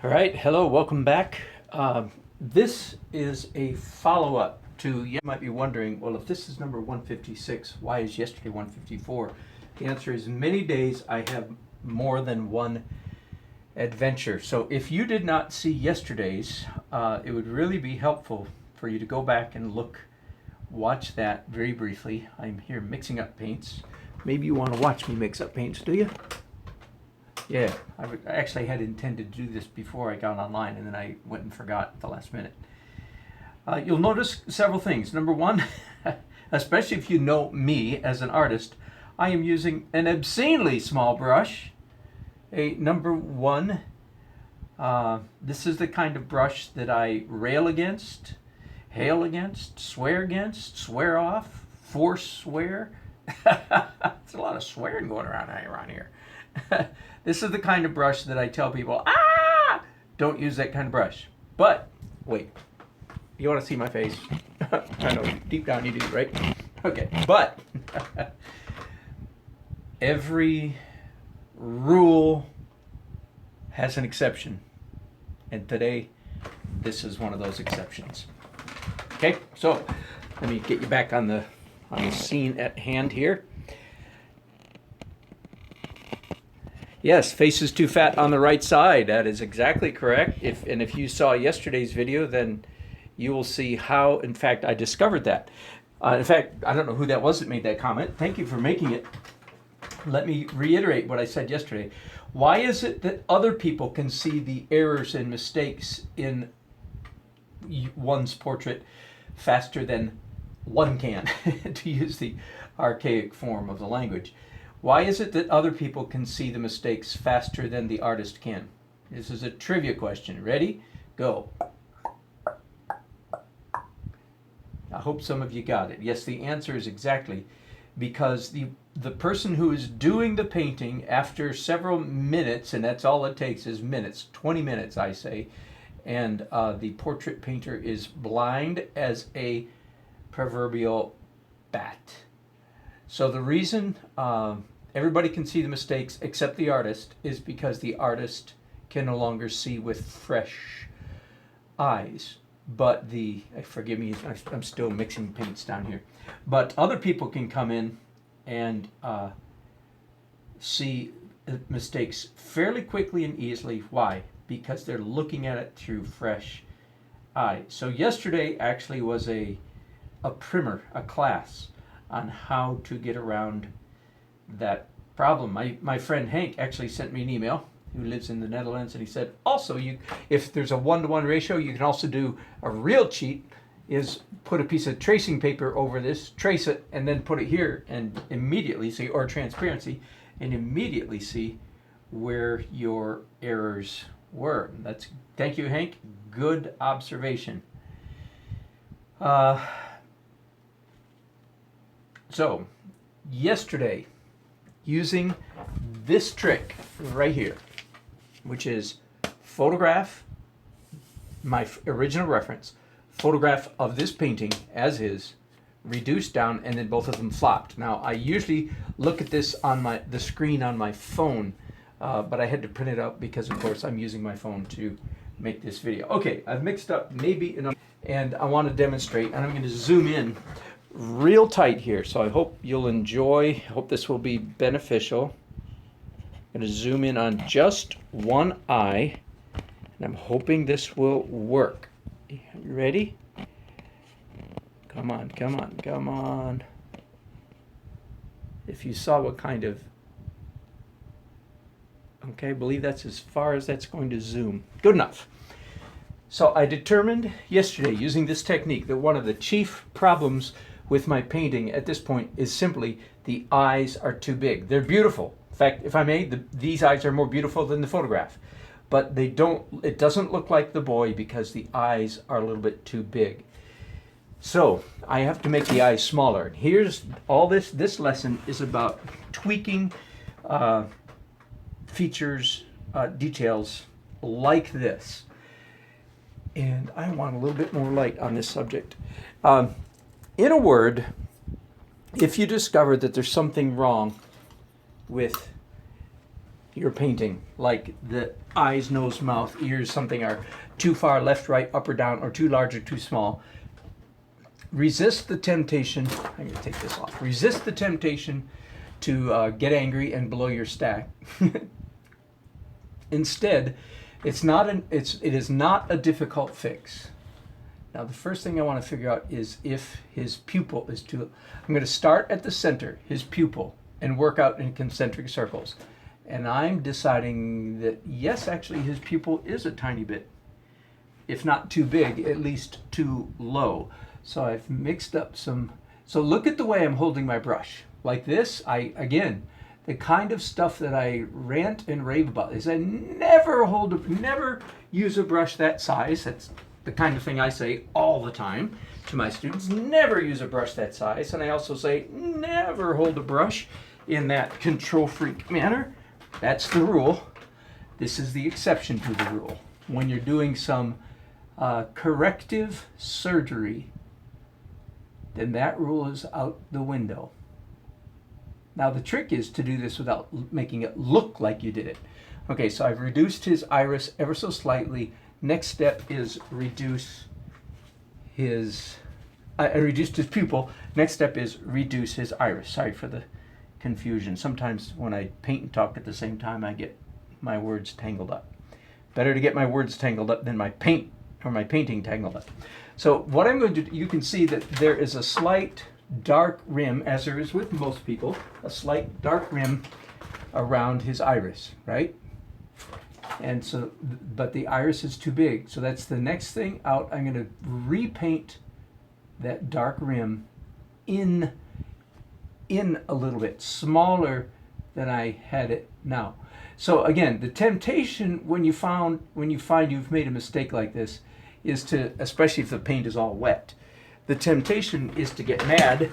All right, hello, welcome back. This is a follow-up to, you might be wondering, well, if this is number 156, why is yesterday 154? The answer is many days I have more than one adventure. So if you did not see yesterday's, it would really be helpful for you to go back and watch that very briefly. I'm here mixing up paints. Maybe you want to watch me mix up paints, do you? Yeah, I actually had intended to do this before I got online, and then I went and forgot at the last minute. You'll notice several things. Number one, especially if you know me as an artist, I am using an obscenely small brush. A number one, this is the kind of brush that I rail against, hail against, swear off, force swear. There's a lot of swearing going around here. This is the kind of brush that I tell people, don't use that kind of brush. But, wait, you want to see my face? I know, deep down you do, right? Okay, but every rule has an exception. And today, this is one of those exceptions. Okay, so let me get you back on the scene at hand here. Yes, face is too fat on the right side. That is exactly correct. If you saw yesterday's video, then you will see how, in fact, I discovered that. In fact, I don't know who that was that made that comment. Thank you for making it. Let me reiterate what I said yesterday. Why is it that other people can see the errors and mistakes in one's portrait faster than one can, to use the archaic form of the language? Why is it that other people can see the mistakes faster than the artist can? This is a trivia question. Ready? Go. I hope some of you got it. Yes, the answer is exactly because the person who is doing the painting after several minutes, and that's all it takes is minutes, 20 minutes I say, and the portrait painter is blind as a proverbial bat. So the reason everybody can see the mistakes except the artist is because the artist can no longer see with fresh eyes. But forgive me, I'm still mixing paints down here. But other people can come in and see mistakes fairly quickly and easily. Why? Because they're looking at it through fresh eyes. So yesterday actually was a primer, a class on how to get around that problem. My friend Hank actually sent me an email, who lives in the Netherlands, and he said, also, if there's a 1-to-1 ratio, you can also do a real cheat, is put a piece of tracing paper over this, trace it, and then put it here, and immediately see, or transparency, and immediately see where your errors were. Thank you, Hank. Good observation. So, yesterday, using this trick right here, which is photograph, my original reference, photograph of this painting as is, reduced down, and then both of them flopped. Now, I usually look at this on the screen on my phone, but I had to print it out because, of course, I'm using my phone to make this video. Okay, I've mixed up maybe enough, and I want to demonstrate, and I'm going to zoom in real tight here, so I hope you'll enjoy. I hope this will be beneficial. I'm going to zoom in on just one eye, and I'm hoping this will work. You ready? Come on, come on, come on. If you saw what kind of... Okay, I believe that's as far as that's going to zoom. Good enough. So I determined yesterday, using this technique, that one of the chief problems with my painting at this point is simply the eyes are too big. They're beautiful. In fact, if I may, these eyes are more beautiful than the photograph. But it doesn't look like the boy because the eyes are a little bit too big. So I have to make the eyes smaller. Here's all this lesson is about tweaking features, details like this. And I want a little bit more light on this subject. In a word, if you discover that there's something wrong with you're painting, like the eyes, nose, mouth, ears, something are too far left, right, up or down, or too large or too small, resist the temptation. I'm going to take this off. Resist the temptation to get angry and blow your stack. Instead, it is not a difficult fix. Now, the first thing I want to figure out is if his pupil is too. I'm going to start at the center, his pupil, and work out in concentric circles. And I'm deciding that, yes, actually, his pupil is a tiny bit, if not too big, at least too low. So I've mixed up some. So look at the way I'm holding my brush. Like this, again, the kind of stuff that I rant and rave about is I never use a brush that size. That's the kind of thing I say all the time to my students. Never use a brush that size. And I also say never hold a brush in that control freak manner. That's the rule. This is the exception to the rule. When you're doing some corrective surgery, then that rule is out the window. Now the trick is to do this without making it look like you did it. Okay, so I've reduced his iris ever so slightly. Next step is reduced his pupil. Next step is reduce his iris. Sorry for the confusion. Sometimes when I paint and talk at the same time, I get my words tangled up. Better to get my words tangled up than my painting tangled up. So what I'm going to do, you can see that there is a slight dark rim, as there is with most people, a slight dark rim around his iris, right? And so, but the iris is too big. So that's the next thing out. I'm going to repaint that dark rim in a little bit smaller than I had it now. So again, the temptation when you find you've made a mistake like this is to, especially if the paint is all wet, the temptation is to get mad,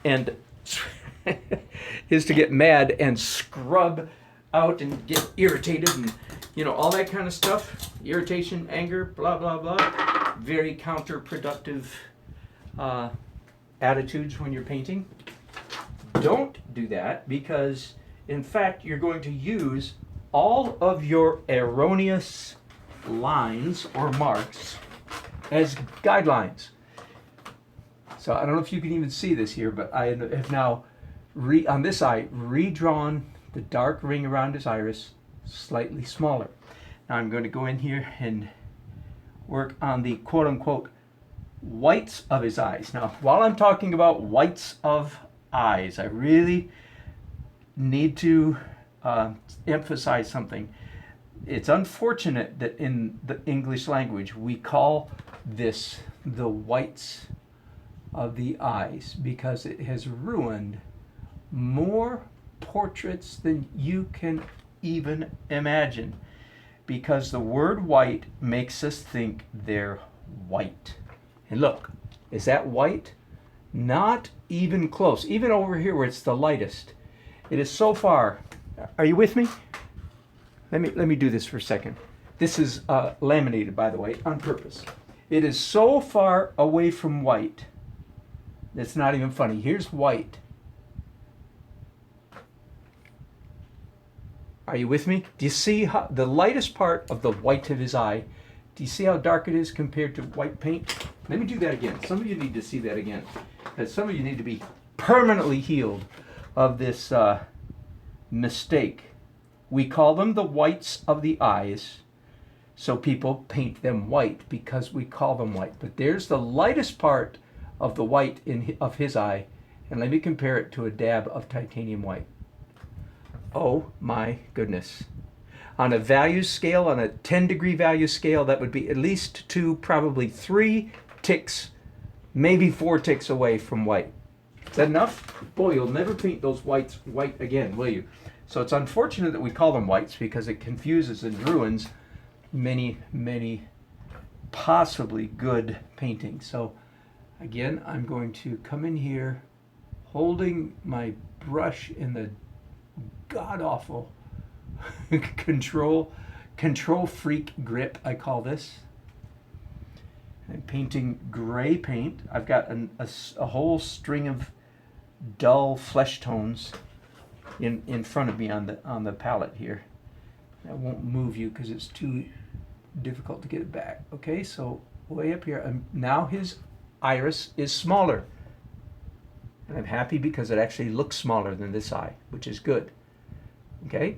and is to get mad and scrub out and get irritated and, you know, all that kind of stuff. Irritation, anger, blah, blah, blah. Very counterproductive attitudes when you're painting. Don't do that, because, in fact, you're going to use all of your erroneous lines or marks as guidelines. So I don't know if you can even see this here, but I have now, on this eye, redrawn the dark ring around his iris slightly smaller. Now I'm going to go in here and work on the quote-unquote whites of his eyes. Now, while I'm talking about whites of eyes, I really need to emphasize something. It's unfortunate that in the English language we call this the whites of the eyes, because it has ruined more portraits than you can even imagine, because the word white makes us think they're white. And look, is that white? Not even close. Even over here where it's the lightest, it is so far. Are you with me? Let me do this for a second. This is laminated, by the way, on purpose. It is so far away from white. It's not even funny. Here's white. Are you with me? Do you see how the lightest part of the white of his eye, do you see how dark it is compared to white paint? Let me do that again. Some of you need to see that again, because some of you need to be permanently healed of this mistake. We call them the whites of the eyes, so people paint them white because we call them white. But there's the lightest part of the white of his eye, and let me compare it to a dab of titanium white. Oh my goodness. On a value scale, on a 10-degree value scale, that would be at least 2, probably 3 ticks, maybe 4 ticks away from white. Is that enough? Boy, you'll never paint those whites white again, will you? So it's unfortunate that we call them whites, because it confuses and ruins many, many possibly good paintings. So again, I'm going to come in here holding my brush in the god-awful control freak grip, I call this. I'm painting gray paint. I've got a whole string of dull flesh tones in front of me on the palette here. I won't move you because it's too difficult to get it back. Okay, so way up here, now his iris is smaller. And I'm happy because it actually looks smaller than this eye, which is good. Okay,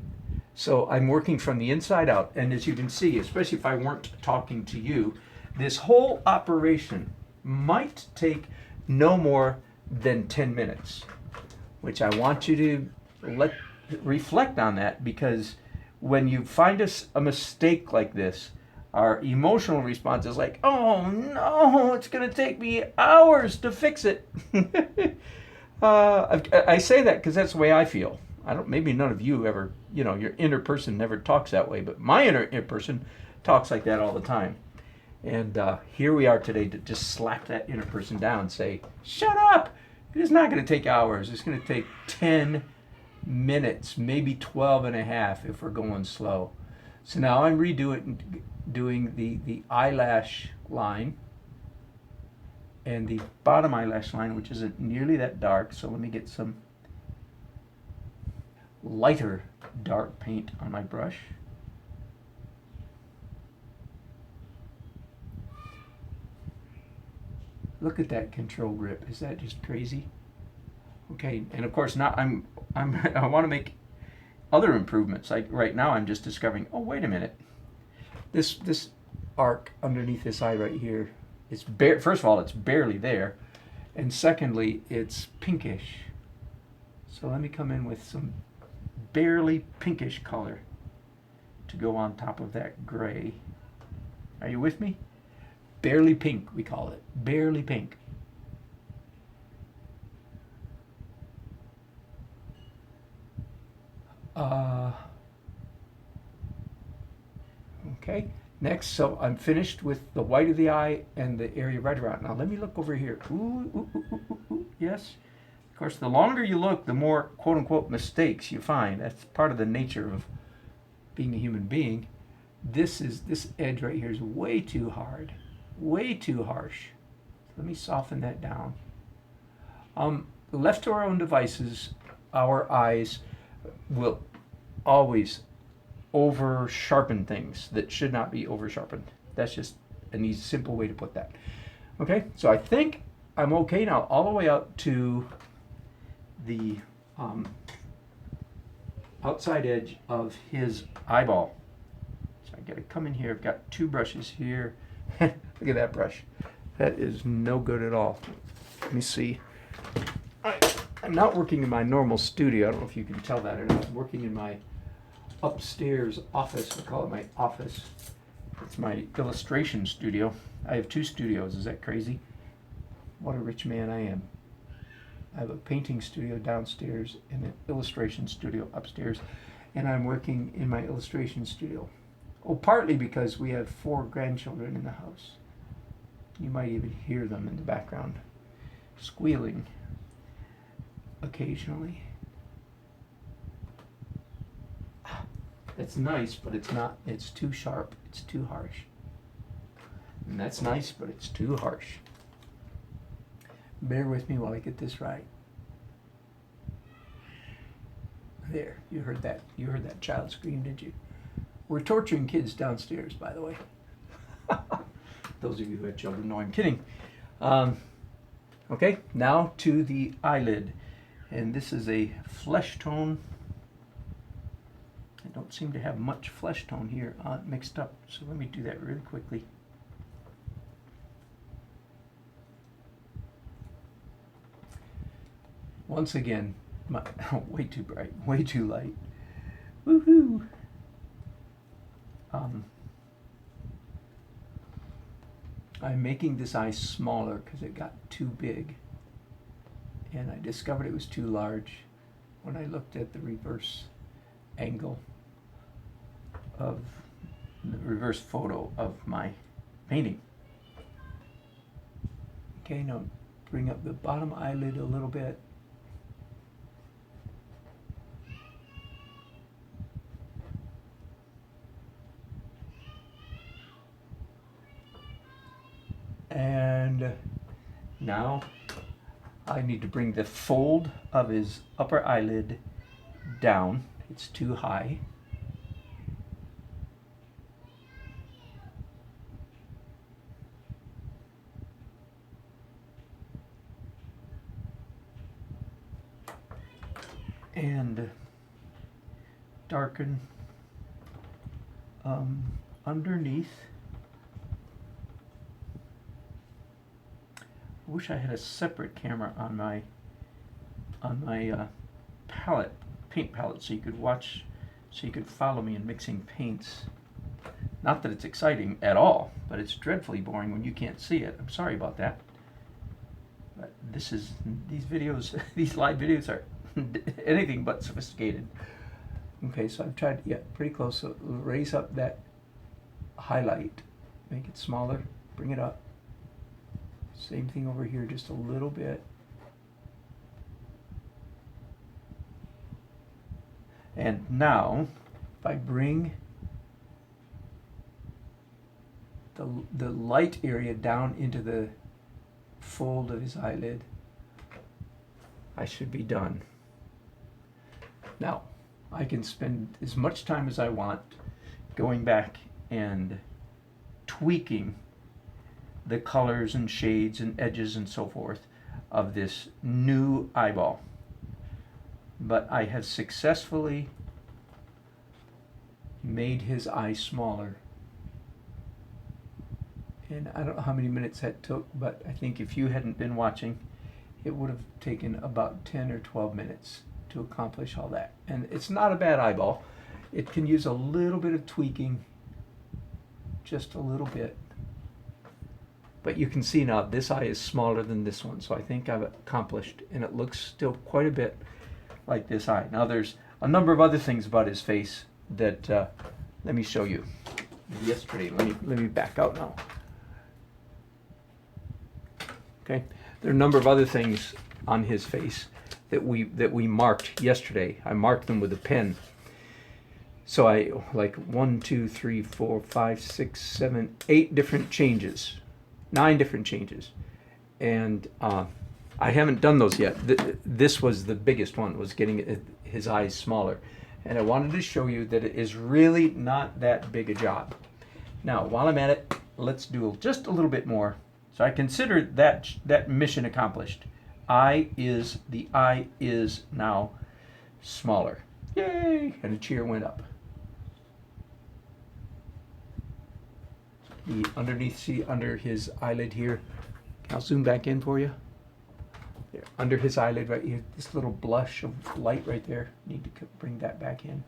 so I'm working from the inside out, and as you can see, especially if I weren't talking to you, this whole operation might take no more than 10 minutes, which I want you to reflect on that, because when you find a mistake like this, our emotional response is like, oh no, it's going to take me hours to fix it. I say that because that's the way I feel. Maybe none of you ever, your inner person never talks that way, but my inner person talks like that all the time. And here we are today to just slap that inner person down and say, shut up! It is not going to take hours. It's going to take 10 minutes, maybe 12 and a half if we're going slow. So now I'm doing the eyelash line and the bottom eyelash line, which isn't nearly that dark. So let me get some lighter dark paint on my brush. Look at that control grip. Is that just crazy? Okay, and of course now I want to make other improvements. Like right now I'm just discovering, oh wait a minute. This arc underneath this eye right here, first of all, it's barely there, and secondly, it's pinkish. So let me come in with some barely pinkish color to go on top of that gray. Are you with me? Barely pink, we call it. Barely pink. Okay, next, so I'm finished with the white of the eye and the area right around. Now let me look over here. Ooh, yes. Of course, the longer you look, the more quote-unquote mistakes you find. That's part of the nature of being a human being. This edge right here is way too hard, way too harsh. Let me soften that down. Left to our own devices, our eyes will always over sharpen things that should not be over sharpened. That's just an easy, simple way to put that. Okay, so I think I'm okay now, all the way up to the outside edge of his eyeball. So I gotta come in here. I've got two brushes here. Look at that brush. That is no good at all. Let me see. I'm not working in my normal studio. I don't know if you can tell that or not. I'm working in my upstairs office. I call it my office. It's my illustration studio. I have two studios. Is that crazy? What a rich man I am. I have a painting studio downstairs and an illustration studio upstairs, and I'm working in my illustration studio. Oh, partly because we have 4 grandchildren in the house. You might even hear them in the background squealing occasionally. That's nice, but it's not. It's too sharp. It's too harsh. And that's nice, but it's too harsh. Bear with me while I get this right. There, you heard that. You heard that child scream, did you? We're torturing kids downstairs, by the way. Those of you who have children know I'm kidding. Okay, now to the eyelid. And this is a flesh tone. I don't seem to have much flesh tone here mixed up, so let me do that really quickly. Once again, way too bright, way too light. Woohoo! I'm making this eye smaller because it got too big, and I discovered it was too large when I looked at the reverse angle of the reverse photo of my painting. Okay, now bring up the bottom eyelid a little bit. And now I need to bring the fold of his upper eyelid down. It's too high. And darken underneath. I wish I had a separate camera on my palette, paint palette, so you could watch, so you could follow me in mixing paints. Not that it's exciting at all, but it's dreadfully boring when you can't see it. I'm sorry about that. But these videos, these live videos are anything but sophisticated. Okay, so I've tried, yeah, pretty close. So raise up that highlight, make it smaller, bring it up. Same thing over here, just a little bit. And now, if I bring the light area down into the fold of his eyelid, I should be done. Now, I can spend as much time as I want going back and tweaking the colors and shades and edges and so forth of this new eyeball. But I have successfully made his eye smaller. And I don't know how many minutes that took, but I think if you hadn't been watching, it would have taken about 10 or 12 minutes to accomplish all that. And it's not a bad eyeball. It can use a little bit of tweaking, just a little bit. But you can see now this eye is smaller than this one, so I think I've accomplished, and it looks still quite a bit like this eye. Now there's a number of other things about his face that let me show you. Yesterday, let me back out now. Okay, there are a number of other things on his face that we marked yesterday. I marked them with a pen. So I like 1, 2, 3, 4, 5, 6, 7, 8 different changes, 9 different changes, and I haven't done those yet. This was the biggest one, was getting his eyes smaller, and I wanted to show you that it is really not that big a job. Now, while I'm at it, let's do just a little bit more. So I consider that mission accomplished. The eye is now smaller. Yay! And a cheer went up. The underneath, see under his eyelid here. I'll zoom back in for you. There, under his eyelid right here, this little blush of light right there. Need to bring that back in.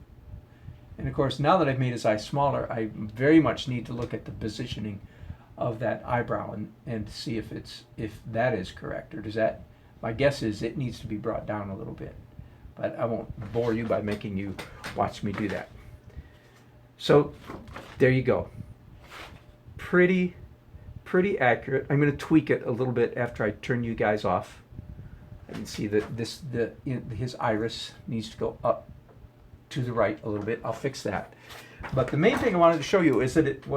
And of course, now that I've made his eye smaller, I very much need to look at the positioning of that eyebrow and see if that is correct, or does that, my guess is it needs to be brought down a little bit, but I won't bore you by making you watch me do that. So there you go. Pretty accurate. I'm going to tweak it a little bit after I turn you guys off. I can see that his iris needs to go up to the right a little bit. I'll fix that. But the main thing I wanted to show you is that it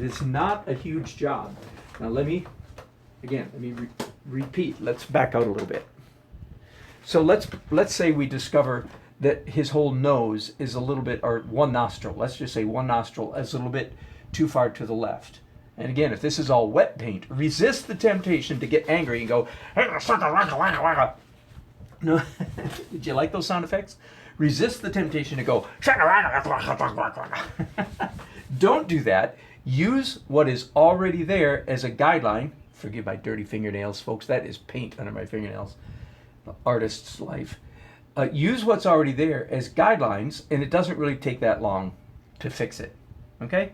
is not a huge job. Now let me repeat. Let's back out a little bit. So let's say we discover that his whole nose is a little bit, or one nostril. Let's just say one nostril is a little bit too far to the left. And again, if this is all wet paint, resist the temptation to get angry and go, hey, no. Did you like those sound effects? Resist the temptation to go, don't do that. Use what is already there as a guideline. Forgive my dirty fingernails, folks. That is paint under my fingernails. The artist's life. Use what's already there as guidelines, and it doesn't really take that long to fix it. Okay?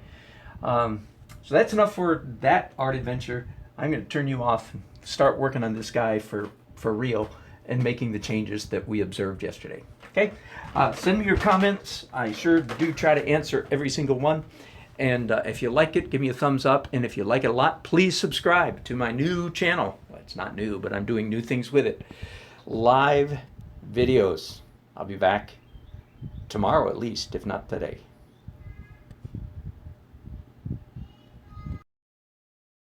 So that's enough for that art adventure. I'm going to turn you off and start working on this guy for real and making the changes that we observed yesterday. Okay? Send me your comments. I sure do try to answer every single one. And if you like it, give me a thumbs up. And if you like it a lot, please subscribe to my new channel. Well, it's not new, but I'm doing new things with it. Live videos. I'll be back tomorrow at least, if not today.